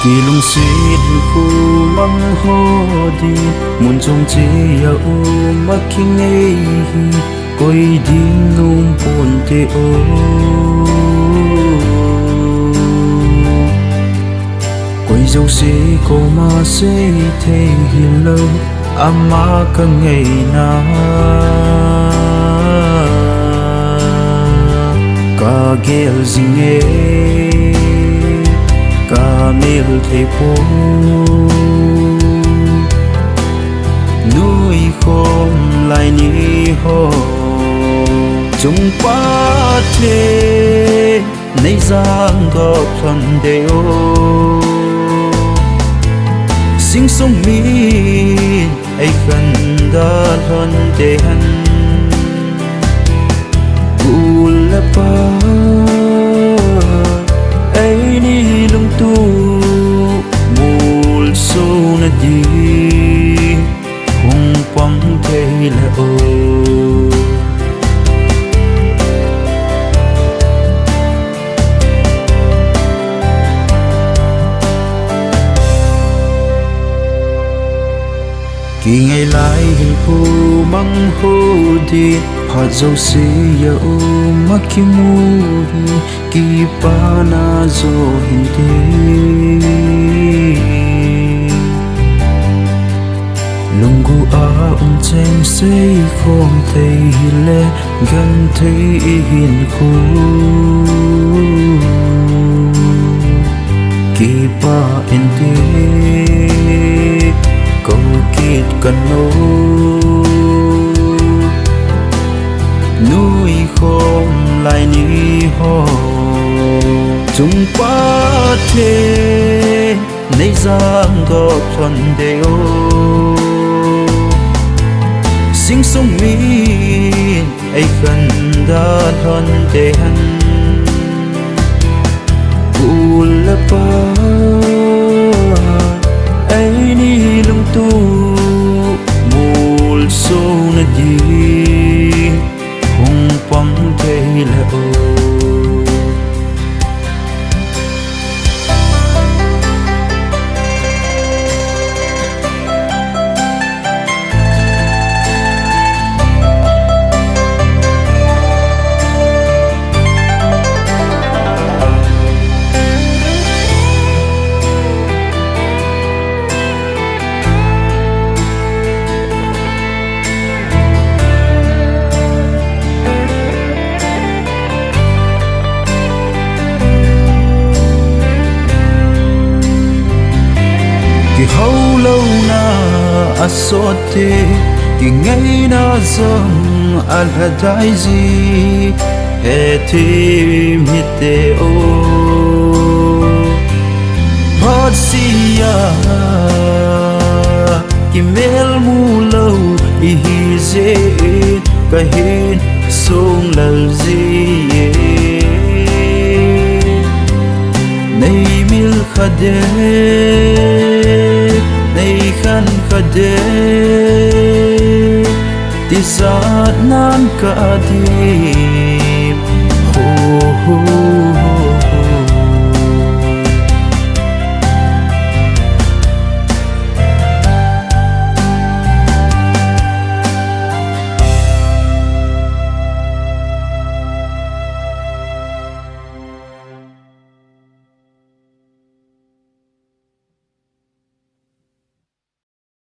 Kilungset Hinkho mang ho di mun trong che ya making ei koi ding num ponte o koi dâu se ko ma se the hillo ama ka ngei na ka gel zinge ka mil the po nuôi khom lại ni ho chung pa the nei giang gop thon deo sing song mi ai khan da thon de han ul pa ai ni lung tu mul so na di hong pang te la o kỳ ngày lại Hinkho mang ho di pha dâu se ya o makimuri ki pa na zo hinte lungu a chen se khom thei le gan thei Hinkho ki pa ente câu kết cần nô nuôi khom lại ni ho chung pa the nei giang gop thon deo sing song mi ai khan da thon de han ul pa ai ni lung tu mul so na di hong pang te la o ki hau lâu na asote ki ngày na zong al hadai zi he tim hite o hot sia ki mel mu lâu i hi ze ka hin song lal zi nei mil khade nei khan khade ti sa nan ka di